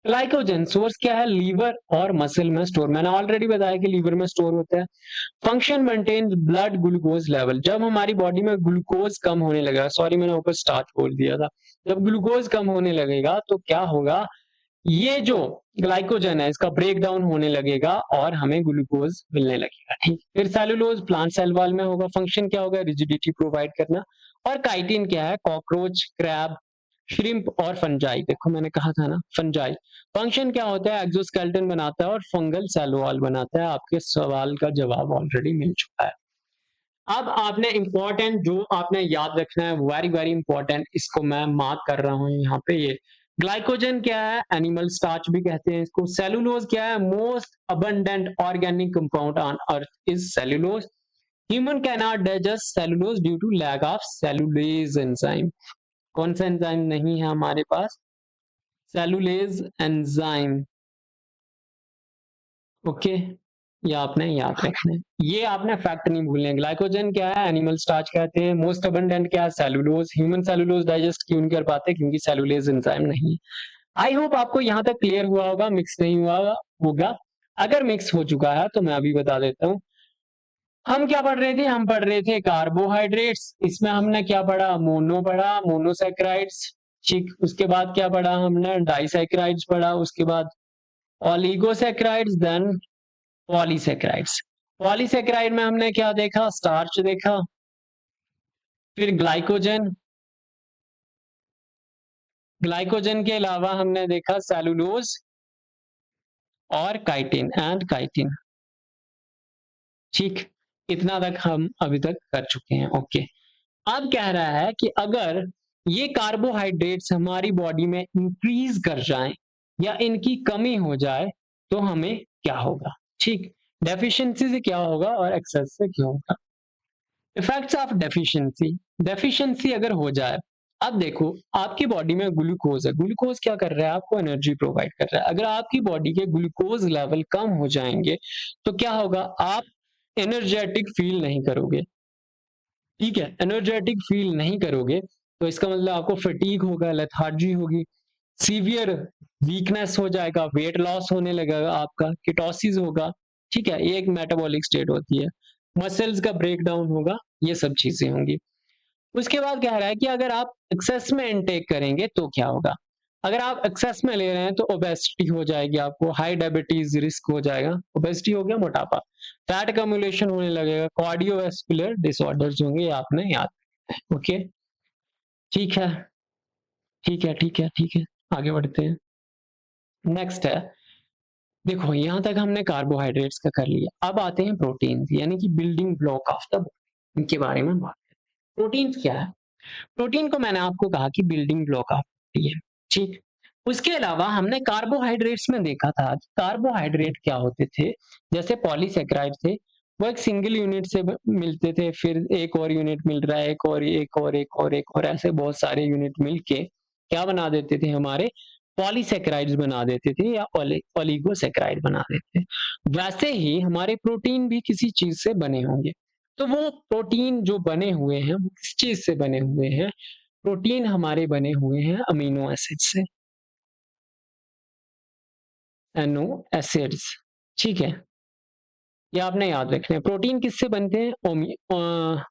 ग्लाइकोजन सोर्स क्या है? लीवर और मसल में स्टोर। मैंने ऑलरेडी बताया कि लीवर में स्टोर होता है। Function maintain blood glucose level. जब हमारी बॉडी में ग्लूकोज कम होने लगेगा, सॉरी मैंने ऊपर स्टार्च बोल दिया था, जब ग्लूकोज कम होने लगेगा तो क्या होगा? ये जो ग्लाइकोजन है, इसका ब्रेक डाउन होने लगेगा और हमें ग्लूकोज मिलने लगेगा। ठीक। फिर सेलुलोज प्लांट सेल वॉल में होगा। फंक्शन क्या होगा? रिजिडिटी प्रोवाइड करना। और काइटिन क्या है? कॉकरोच, क्रैब, श्रिम्प और फंजाई। देखो मैंने कहा था ना, फंजाई। फंक्शन क्या होता है? एक्सोस्केलेटन बनाता है और फंगल सेल वॉल बनाता है। आपके सवाल का जवाब ऑलरेडी मिल चुका है। अब आपने इंपॉर्टेंट जो आपने याद रखना है, वेरी वेरी इंपॉर्टेंट, इसको मैं मार्क कर रहा हूं यहाँ पे। ये ग्लाइकोजन क्या है? एनिमल स्टार्च भी कहते हैं इसको। सेलुलोज क्या है? Most abundant organic compound on earth is cellulose. Human can not digest cellulose due to lack of cellulase enzyme. कौन सा एंजाइम नहीं है हमारे पास? Cellulase enzyme. ओके, ये आपने याद रखना है। ये आपने फैक्ट नहीं भूलने। ग्लाइकोजन क्या है? एनिमल स्टार्च कहते हैं। मोस्ट अबंडेंट क्या है? सेलुलोज। ह्यूमन सेलुलोज डाइजेस्ट क्यों नहीं कर पाते? क्योंकि सेलुलेज एंजाइम नहीं है। आई होप आपको यहां तक क्लियर हुआ होगा, मिक्स नहीं हुआ होगा। अगर मिक्स हो चुका है तो मैं अभी बता देता हूँ। हम क्या पढ़ रहे थे? हम पढ़ रहे थे कार्बोहाइड्रेट्स। इसमें हमने क्या पढ़ा? मोनो पढ़ा, मोनोसैकेराइड्स। ठीक। उसके बाद क्या पढ़ा हमने? डाइसैकेराइड्स पढ़ा। उसके बाद ओलिगोसैकेराइड्स, देन पॉलीसैकेराइड्स। पॉलीसैकेराइड में हमने क्या देखा? स्टार्च देखा। फिर ग्लाइकोजन। ग्लाइकोजन के अलावा हमने देखा सेलुलोज और काइटिन एंड काइटिन। ठीक। इतना तक हम अभी तक कर चुके हैं। ओके। अब कह रहा है कि अगर ये कार्बोहाइड्रेट्स हमारी बॉडी में इंक्रीज कर जाएं या इनकी कमी हो जाए तो हमें क्या होगा? ठीक। डेफिशिएंसी से क्या होगा और एक्सेस से क्या होगा? Effects of deficiency. डेफिशिएंसी अगर हो जाए, अब देखो आपकी बॉडी में ग्लूकोज है। ग्लूकोज क्या कर रहा है? आपको एनर्जी प्रोवाइड कर रहा है। अगर आपकी बॉडी के ग्लूकोज लेवल कम हो जाएंगे तो क्या होगा? आप एनर्जेटिक फील नहीं करोगे। ठीक है, एनर्जेटिक फील नहीं करोगे तो इसका मतलब आपको फटीग होगा, लेथार्जी होगी, सीवियर वीकनेस हो जाएगा, वेट लॉस होने लगेगा आपका, किटोसिस होगा। ठीक है, ये एक मेटाबॉलिक स्टेट होती है। मसल्स का ब्रेक डाउन होगा, ये सब चीजें होंगी। उसके बाद कह रहा है कि अगर आप एक्सेस में इनटेक करेंगे तो क्या होगा? अगर आप एक्सेस में ले रहे हैं तो ओबेसिटी हो जाएगी, आपको हाई डायबिटीज रिस्क हो जाएगा। ओबेसिटी हो गया मोटापा, फैट अकम्युलेशन होने लगेगा, कार्डियोवैस्कुलर डिसऑर्डर्स होंगे, ये आपने याद रखना है। ओके, ठीक है, ठीक है, ठीक है, ठीक है। आगे बढ़ते हैं। नेक्स्ट है, देखो यहां तक हमने कार्बोहाइड्रेट्स का कर लिया। अब आते हैं प्रोटीन, यानी कि building block of the body, इनके बारे में बात। प्रोटीन क्या है? प्रोटीन को मैंने आपको कहा कि बिल्डिंग ब्लॉक ऑफ बॉडी है। ठीक। उसके अलावा हमने कार्बोहाइड्रेट्स में देखा था कि कार्बोहाइड्रेट क्या होते थे। जैसे पॉलीसेकेराइड थे, वो एक सिंगल यूनिट से मिलते थे, फिर एक और यूनिट मिल रहा है, एक और एक और एक और एक और ऐसे बहुत सारे यूनिट मिलके क्या बना देते थे? हमारे पॉलीसेकेराइड्स बना देते थे या ओलिगोसेकेराइड बना देते थे। वैसे ही हमारे प्रोटीन भी किसी चीज से बने होंगे। तो वो प्रोटीन जो बने हुए हैं वो किस चीज से बने हुए हैं? प्रोटीन हमारे बने हुए हैं अमीनो एसिड से। एनो एसिड्स। ठीक है, ये आपने याद रखना है। प्रोटीन किससे बनते हैं?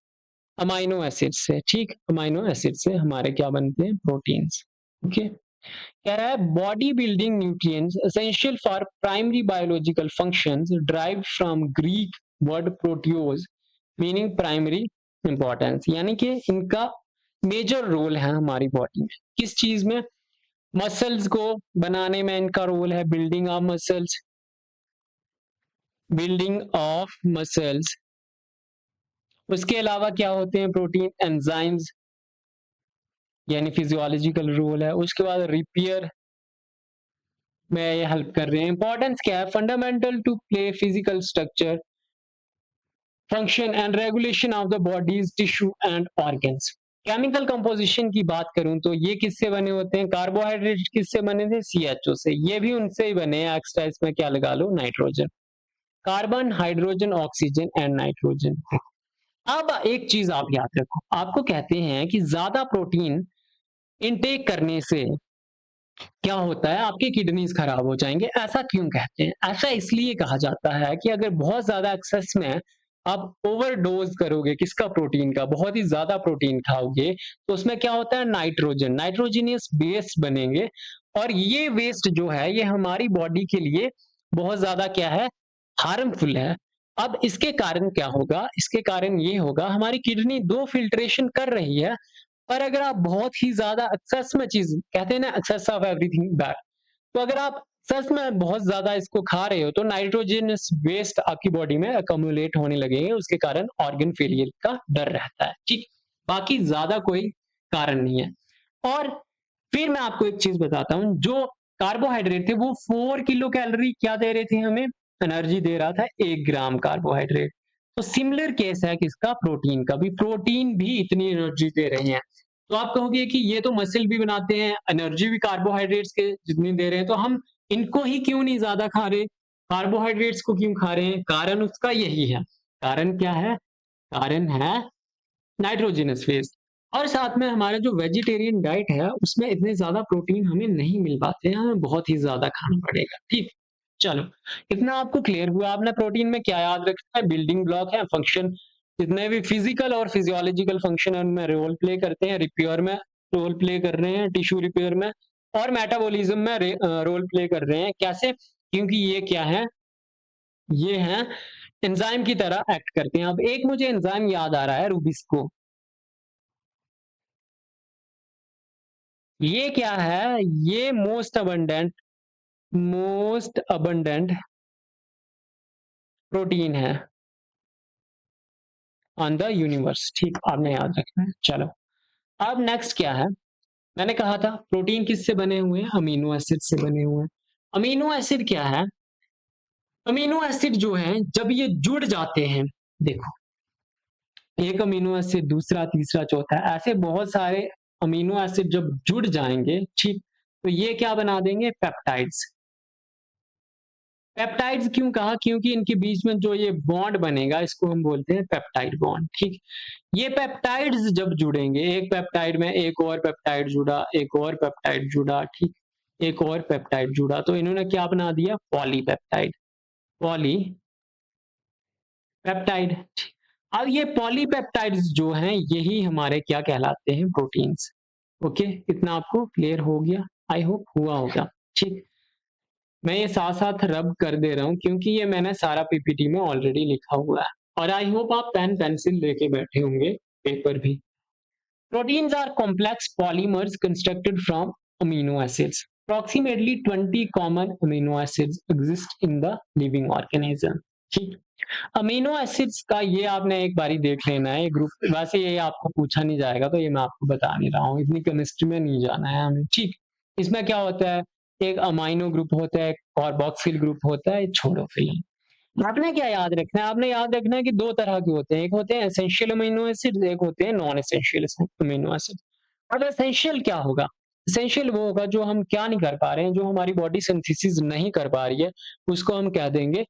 अमाइनो एसिड से। ठीक, अमाइनो एसिड से हमारे क्या बनते हैं? प्रोटीन्स। ओके। कह रहा है body building nutrients essential for primary biological functions derived from Greek word proteios meaning primary importance. यानी कि इनका मेजर रोल है हमारी बॉडी में। किस चीज में? मसल्स को बनाने में इनका रोल है, building of muscles, building of muscles. उसके अलावा क्या होते हैं प्रोटीन? एंजाइम्स। यानी फिजियोलॉजिकल रोल है। उसके बाद रिपेयर में ये हेल्प कर रहे हैं। इंपॉर्टेंस क्या है? Fundamental to play physical structure, function and regulation of the body's tissue and organs. Chemical composition की बात करूं तो ये किससे बने होते हैं? कार्बोहाइड्रेट किससे बने थे? CHO से। ये भी उनसे ही बने हैं। एक्स्ट्रा इसमें क्या लगा लो? Nitrogen, carbon, hydrogen, oxygen and nitrogen. अब एक चीज आप याद रखो, आपको कहते हैं कि ज्यादा प्रोटीन इनटेक करने से क्या होता है? आपकी किडनीज खराब हो जाएंगे। ऐसा क्यों कहते हैं? ऐसा इसलिए कहा जाता है कि अगर बहुत ज्यादा एक्सेस में आप ओवरडोज करोगे किसका? प्रोटीन का, बहुत ही ज्यादा प्रोटीन खाओगे तो उसमें क्या होता है? नाइट्रोजन, नाइट्रोजिनियस वेस्ट बनेंगे और ये वेस्ट जो है ये हमारी बॉडी के लिए बहुत ज्यादा क्या है? हार्मफुल है। अब इसके कारण क्या होगा? इसके कारण ये होगा हमारी किडनी दो फिल्ट्रेशन कर रही है, पर अगर आप बहुत ही ज्यादा एक्सेस में चीज, कहते हैं ना एक्सेस ऑफ एवरीथिंग बैड, तो अगर आप एक्सेस में बहुत ज्यादा इसको खा रहे हो तो नाइट्रोजनस वेस्ट आपकी बॉडी में अकोमुलेट होने लगेंगे, उसके कारण ऑर्गन फेलियर का डर रहता है। ठीक, बाकी ज्यादा कोई कारण नहीं है। और फिर मैं आपको एक चीज बताता हूं, जो कार्बोहाइड्रेट थे वो 4 किलो कैलोरी क्या दे रहे थे हमें? एनर्जी दे रहा था 1 ग्राम कार्बोहाइड्रेट। तो सिमिलर केस है किसका? प्रोटीन का भी। प्रोटीन भी इतनी एनर्जी दे रहे हैं। तो आप कहोगे कि ये तो मसल भी बनाते हैं, एनर्जी भी कार्बोहाइड्रेट्स के जितनी दे रहे हैं, तो हम इनको ही क्यों नहीं ज्यादा खा रहे? कार्बोहाइड्रेट्स को क्यों खा रहे हैं? कारण उसका यही है। कारण क्या है? कारण है नाइट्रोजनस वेस्ट। और साथ में हमारा जो वेजिटेरियन डाइट है उसमें इतने ज्यादा प्रोटीन हमें नहीं मिल पाते हैं, हमें बहुत ही ज्यादा खाना पड़ेगा। ठीक, चलो इतना आपको क्लियर हुआ। आपने प्रोटीन में क्या याद रखना है? बिल्डिंग ब्लॉक है, फंक्शन, जितने भी फिजिकल और फिजियोलॉजिकल फंक्शन है उनमें रोल प्ले करते हैं, रिपेयर में रोल प्ले कर रहे हैं, टिश्यू रिपेयर में, और मेटाबॉलिज्म में रोल प्ले कर रहे हैं। कैसे? क्योंकि ये क्या है? ये है एंजाइम की तरह एक्ट करते हैं। अब एक मुझे एंजाइम याद आ रहा है, रूबिस्को। ये क्या है? ये मोस्ट अबंडेंट प्रोटीन है ऑन द यूनिवर्स। ठीक, आपने याद रखना है। चलो अब नेक्स्ट क्या है? मैंने कहा था प्रोटीन किससे बने हुए हैं? अमीनो एसिड से बने हुए हैं। अमीनो एसिड क्या है? अमीनो एसिड जो है जब ये जुड़ जाते हैं, देखो एक अमीनो एसिड, दूसरा, तीसरा, चौथा, ऐसे बहुत सारे अमीनो एसिड जब जुड़ जाएंगे, ठीक, तो ये क्या बना देंगे? पेप्टाइड्स। पेप्टाइड्स क्यों कहा? क्योंकि इनके बीच में जो ये बॉन्ड बनेगा इसको हम बोलते हैं पेप्टाइड बॉन्ड। ठीक, ये पेप्टाइड्स जब जुड़ेंगे, एक पेप्टाइड में एक और पेप्टाइड जुड़ा, एक और पेप्टाइड जुड़ा, ठीक, एक और पेप्टाइड जुड़ा, तो इन्होंने क्या बना दिया? पॉलीपेप्टाइड। पॉलीपेप्टाइड। अब ये पॉलीपेप्टाइड्स जो हैं यही हमारे क्या कहलाते हैं? प्रोटीन्स। ओके, इतना आपको क्लियर हो गया? आई होप हुआ होगा। ठीक, मैं ये साथ साथ रब कर दे रहा हूँ क्योंकि ये मैंने सारा पीपीटी में ऑलरेडी लिखा हुआ है, और आई होप आप पेन पेंसिल लेके बैठे होंगे, पेपर भी। Proteins are complex polymers constructed from amino acids. Approximately 20 common amino acids exist in the living organism. ठीक, अमीनो एसिड्स का ये आपने एक बारी देख लेना है, ये ग्रुप, वैसे ये आपको पूछा नहीं जाएगा तो ये मैं आपको बता नहीं रहा हूँ, इतनी केमिस्ट्री में नहीं जाना है हमें। ठीक, इसमें क्या होता है? एक अमाइनो ग्रुप होता है, एक कार्बोक्सिल ग्रुप होता है, छोड़ो फिलहाल। आपने क्या याद रखना है? आपने याद रखना है कि दो तरह के होते हैं, एक होते हैं एसेंशियल अमीनो एसिड, एक होते हैं नॉन एसेंशियल अमीनो एसिड। अब एसेंशियल क्या होगा? एसेंशियल वो होगा जो हम क्या नहीं कर पा रहे हैं, जो हमारी बॉडी सिंथेसिस नहीं कर पा रही है, उसको हम कह देंगे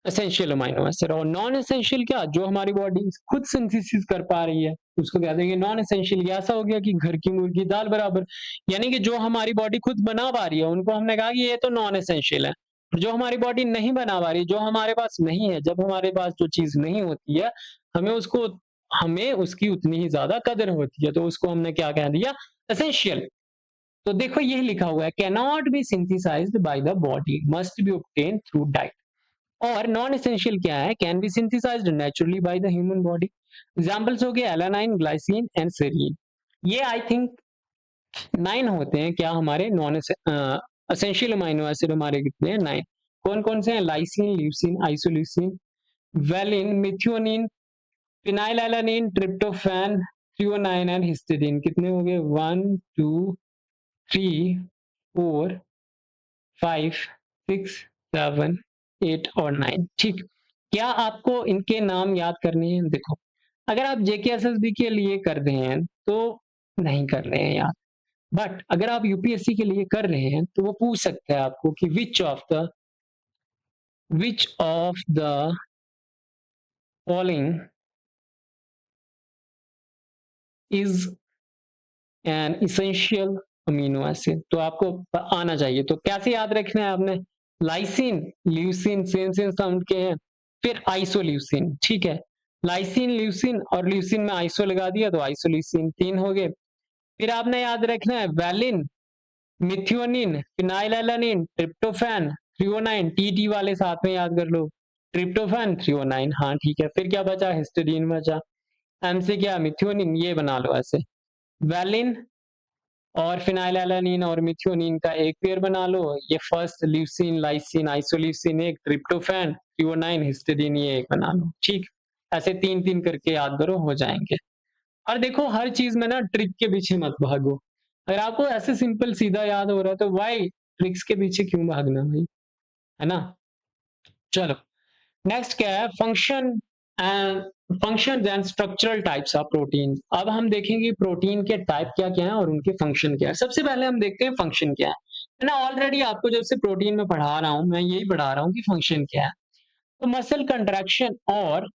एसेंशियल अमीनो एसिड। और नॉन एसेंशियल क्या? जो हमारी बॉडी खुद सिंथेसिस कर पा रही है, उसको कह देंगे नॉन एसेंशियल। ऐसा हो गया कि घर की मुर्गी दाल बराबर, यानी कि जो हमारी बॉडी खुद बना पा रही है उनको हमने कहा कि ये तो नॉन एसेंशियल है। जो हमारी बॉडी नहीं बना पा रही, जो हमारे पास नहीं है, जब हमारे पास जो चीज नहीं होती है हमें उसकी उतनी ही ज्यादा कदर होती है, तो उसको हमने क्या कह दिया? एसेंशियल। तो देखो यही लिखा हुआ है, can not be synthesised by the body, must be obtained through diet. और नॉन एसेंशियल क्या है? Can be synthesised naturally by the human body. Examples हो गए एलानाइन, ग्लाइसिन एंड सेरीन। ये आई थिंक 9 होते हैं क्या हमारे नॉन एसेंशियल अमीनो एसिड? हमारे कितने हैं? 9। कौन कौन से हैं? Lysine, leucine, isoleucine, valine, methionine, phenylalanine, tryptophan, threonine and histidine. कितने हो गए? 1 2 3 4 5 6 7 8 और 9। ठीक, क्या आपको इनके नाम याद करने हैं? देखो, अगर आप जेकेएसएसबी के लिए कर रहे हैं तो नहीं कर रहे हैं याद, बट अगर आप यूपीएससी के लिए कर रहे हैं तो वो पूछ सकता है आपको कि which of the following is an essential amino acid. तो आपको आना चाहिए। तो कैसे याद रखना है आपने? Lysine, leucine same same sound के हैं, फिर आइसोल्यूसिन। ठीक है, लाइसिन, ल्यूसिन और ल्यूसिन में आइसो लगा दिया तो आइसोल्यूसिन, 3 हो गए। फिर आपने याद रखना है valine, methionine, phenylalanine, tryptophan, threonine. T वाले साथ में याद कर लो, ट्रिप्टोफैन, थ्रियोनाइन। हाँ ठीक है, फिर क्या बचा? हिस्टिडीन बचा। एम से क्या? मिथ्योनिन, ये बना लो ऐसे, वैलिन और फिनाइलएलानिन और मिथ्योनिन का एक पेयर बना लो। ये फर्स्ट, ल्यूसिन, लाइसिन, आइसोल्यूसिन एक, ट्रिप्टोफैन, थ्रियोनाइन, हिस्टिडीन ये एक बना लो। ठीक, ऐसे 3-3 करके याद करो, हो जाएंगे। और देखो, हर चीज में ना ट्रिक के पीछे मत भागो। अगर आपको ऐसे सिंपल सीधा याद हो रहा है तो वाई ट्रिक्स के पीछे क्यों भागना भाई, है ना? चलो, नेक्स्ट क्या है? Function and structural types of protein. अब हम देखेंगे प्रोटीन के टाइप क्या क्या है और उनके फंक्शन क्या है। सबसे पहले हम देखते हैं फंक्शन क्या है ना। ऑलरेडी आपको जब से प्रोटीन में पढ़ा रहा हूं, मैं यही पढ़ा रहा हूं कि फंक्शन क्या है। तो मसल कंट्रैक्शन और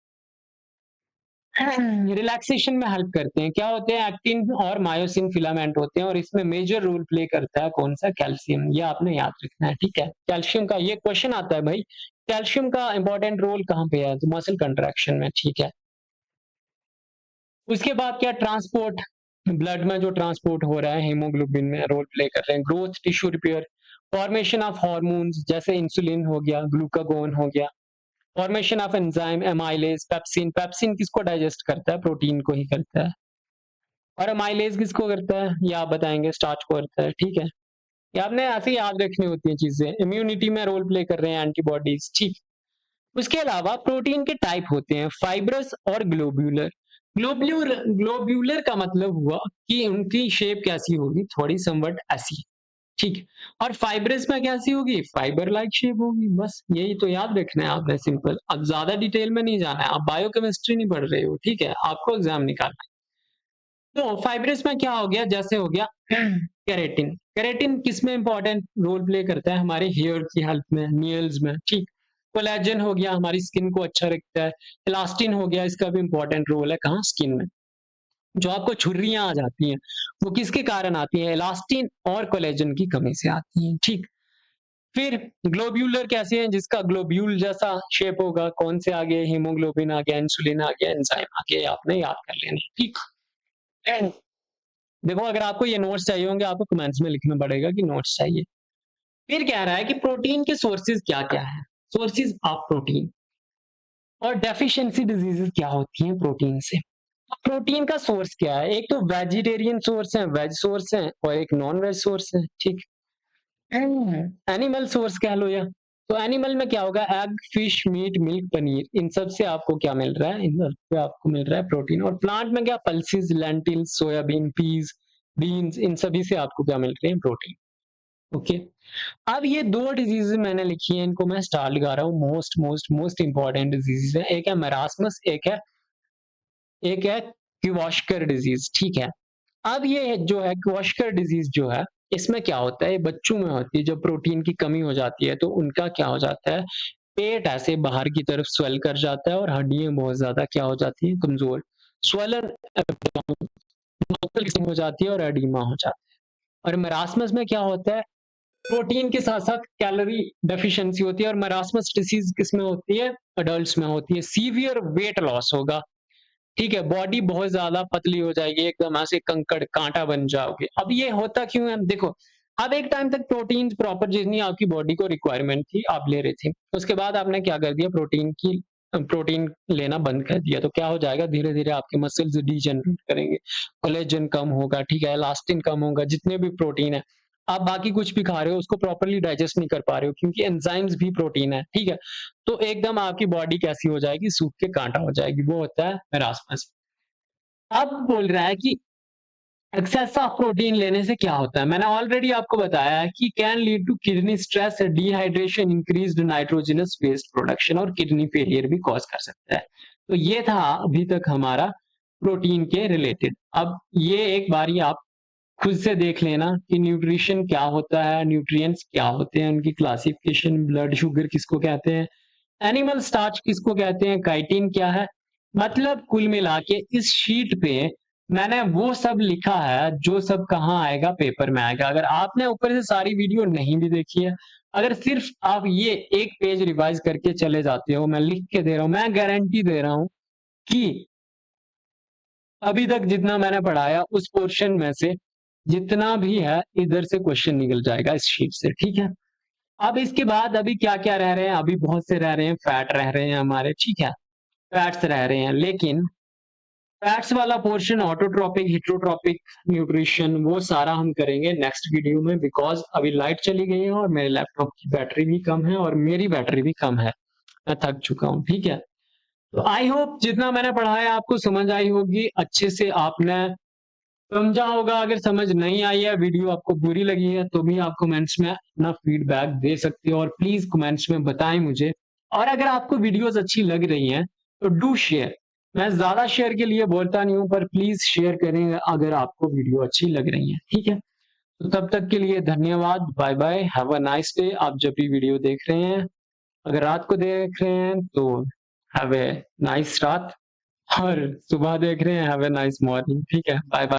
रिलैक्सेशन में हेल्प करते हैं। क्या होते हैं? एक्टिन और मायोसिन फिलामेंट होते हैं और इसमें मेजर रोल प्ले करता है कौन सा? कैल्शियम। ये आपने याद रखना है। ठीक है, कैल्शियम का ये क्वेश्चन आता है भाई, कैल्शियम का इंपॉर्टेंट रोल कहाँ पे है? तो मसल कंट्रैक्शन में। ठीक है, उसके बाद क्या? ट्रांसपोर्ट, ब्लड में जो ट्रांसपोर्ट हो रहा है हीमोग्लोबिन में रोल प्ले कर रहे हैं। Growth, tissue repair, formation of hormones जैसे इंसुलिन हो गया, ग्लूकागोन हो गया, formation of enzyme, amylase, pepsin. Pepsin किसको डाइजेस्ट करता है? प्रोटीन को ही करता है। और एमाइलेज किसको करता है? ये आप बताएंगे, स्टार्च को करता है। ठीक है, ये आपने ऐसे याद रखनी होती है चीजें। इम्यूनिटी में रोल प्ले कर रहे हैं एंटीबॉडीज। ठीक, उसके अलावा प्रोटीन के टाइप होते हैं फाइब्रस और ग्लोब्यूलर। ग्लोब्यूलर का मतलब हुआ कि उनकी शेप कैसी होगी? थोड़ी समवट ऐसी। ठीक, और फाइब्रस में कैसी होगी? फाइबर लाइक शेप होगी। बस यही तो याद रखना है आपने, सिंपल। अब ज्यादा डिटेल में नहीं जाना है, आप बायोकेमिस्ट्री नहीं पढ़ रहे हो। ठीक है, आपको एग्जाम निकालना है। तो फाइब्रस में क्या हो गया? जैसे हो गया केरेटिन। केरेटिन किस में इंपॉर्टेंट रोल प्ले करता है? हमारे हेयर की हेल्प में, नेल्स में। ठीक, कोलेजन हो गया, हमारी स्किन को अच्छा रखता है। इलास्टिन हो गया, इसका भी इंपॉर्टेंट रोल है। कहाँ? स्किन में। जो आपको झुर्रियां आ जाती हैं वो किसके कारण आती हैं? इलास्टिन और कोलेजन की कमी से आती हैं। ठीक, फिर ग्लोब्यूलर कैसे हैं? जिसका ग्लोब्यूल जैसा शेप होगा। कौन से आ गए? हीमोग्लोबिन आ गया, इंसुलिन आ गया, एंजाइम आ गया। आपने याद कर लेना। ठीक, एंड देखो, अगर आपको ये नोट्स चाहिए होंगे, आपको कमेंट्स में लिखना पड़ेगा कि नोट्स चाहिए। फिर कह रहा है कि प्रोटीन के सोर्सेज क्या क्या है, सोर्सेज ऑफ प्रोटीन, और डेफिशिएंसी डिजीजेस क्या होती हैं प्रोटीन से। तो प्रोटीन का सोर्स क्या है? एक तो वेजिटेरियन सोर्स है, वेज सोर्स है, और एक नॉन वेज सोर्स है। ठीक, एनिमल सोर्स कह लो या। तो एनिमल में क्या होगा? Egg, fish, meat, milk, paneer. इन सब से आपको क्या मिल रहा है? इन सब से आपको मिल रहा है प्रोटीन। और प्लांट में क्या? Pulses, lentils, soybean, peas, beans. इन सभी से आपको क्या मिल रहे हैं? प्रोटीन। ओके, अब ये 2 डिजीज मैंने लिखी है, इनको मैं स्टार लगा रहा हूँ। Most most most important disease है। एक है मेरास्मस, एक है क्वाशकर डिजीज। ठीक है, अब ये जो है क्वाशकर डिजीज जो है, इसमें क्या होता है? ये बच्चों में होती है। जब प्रोटीन की कमी हो जाती है तो उनका क्या हो जाता है? पेट ऐसे बाहर की तरफ स्वेल कर जाता है और हड्डियां बहुत ज्यादा क्या हो जाती है? कमजोर। स्वेलन हो जाती है और एडीमा हो जाता है। और मेरास्मस में क्या होता है? प्रोटीन के साथ साथ कैलोरी डेफिशिएंसी होती है। और मेरास्मस डिसीज किसमें होती है? अडल्ट्स में होती है। सीवियर वेट लॉस होगा। ठीक है, बॉडी बहुत ज्यादा पतली हो जाएगी, एकदम ऐसे कंकड़ कांटा बन जाओगे। अब ये होता क्यों है? देखो, अब एक टाइम तक प्रोटीन प्रॉपर जितनी आपकी बॉडी को रिक्वायरमेंट थी आप ले रहे थे, उसके बाद आपने क्या कर दिया? प्रोटीन लेना बंद कर दिया। तो क्या हो जाएगा? धीरे धीरे आपके मसल्स डीजनरेट करेंगे, कोलेजन कम होगा। ठीक है, इलास्टिन कम होगा। जितने भी प्रोटीन है, आप बाकी कुछ भी खा रहे हो उसको प्रॉपरली डाइजेस्ट नहीं कर पा रहे हो, क्योंकि एंजाइम्स भी प्रोटीन है। ठीक है, तो एकदम आपकी बॉडी कैसी हो जाएगी? सूख के कांटा हो जाएगी। वो होता है मेरास्मस। अब बोल रहा है कि एक्सेस ऑफ प्रोटीन लेने से क्या होता है। मैंने ऑलरेडी आपको बताया है कि can lead to kidney stress, dehydration, increased nitrogenous waste production और किडनी फेलियर भी कॉज कर सकता है। तो ये था अभी तक हमारा प्रोटीन के रिलेटेड। अब ये एक बारी आप खुद से देख लेना कि न्यूट्रिशन क्या होता है, न्यूट्रिएंट्स क्या होते हैं, उनकी क्लासिफिकेशन, ब्लड शुगर किसको कहते हैं, एनिमल स्टार्च किसको कहते हैं, काइटिन क्या है। मतलब कुल मिला के इस शीट पे मैंने वो सब लिखा है जो सब कहाँ आएगा, पेपर में आएगा। अगर आपने ऊपर से सारी वीडियो नहीं भी देखी है, अगर सिर्फ आप ये एक पेज रिवाइज करके चले जाते हो, मैं लिख के दे रहा हूं, मैं गारंटी दे रहा हूं कि अभी तक जितना मैंने पढ़ाया उस पोर्शन में से जितना भी है इधर से क्वेश्चन निकल जाएगा इस शीट से, ठीक है। अब इसके बाद अभी क्या क्या रह रहे हैं, अभी बहुत से रह रहे हैं, फैट रह रहे हैं हमारे, ठीक है, फैट्स रह रहे हैं। लेकिन फैट्स वाला पोर्शन, ऑटोट्रोपिक, हिट्रोट्रोपिक न्यूट्रिशन, वो सारा हम करेंगे नेक्स्ट वीडियो में, बिकॉज अभी लाइट चली गई है और मेरे लैपटॉप की बैटरी भी कम है और मेरी बैटरी भी कम है, मैं थक चुका हूँ, ठीक है। तो आई होप जितना मैंने पढ़ाया आपको समझ आई होगी, अच्छे से आपने समझा होगा। अगर समझ नहीं आई है, वीडियो आपको बुरी लगी है, तो भी आप कमेंट्स में अपना फीडबैक दे सकते हो और प्लीज कमेंट्स में बताएं मुझे। और अगर आपको वीडियोस अच्छी लग रही हैं तो डू शेयर। मैं ज्यादा शेयर के लिए बोलता नहीं हूं, पर प्लीज शेयर करें अगर आपको वीडियो अच्छी लग रही है, ठीक है। तो तब तक के लिए धन्यवाद, bye bye, have a nice day. आप जब भी वीडियो देख रहे हैं, अगर रात को देख रहे हैं तो हैव ए नाइस रात, और सुबह देख रहे हैं हैव ए नाइस मॉर्निंग, ठीक है, बाय बाय।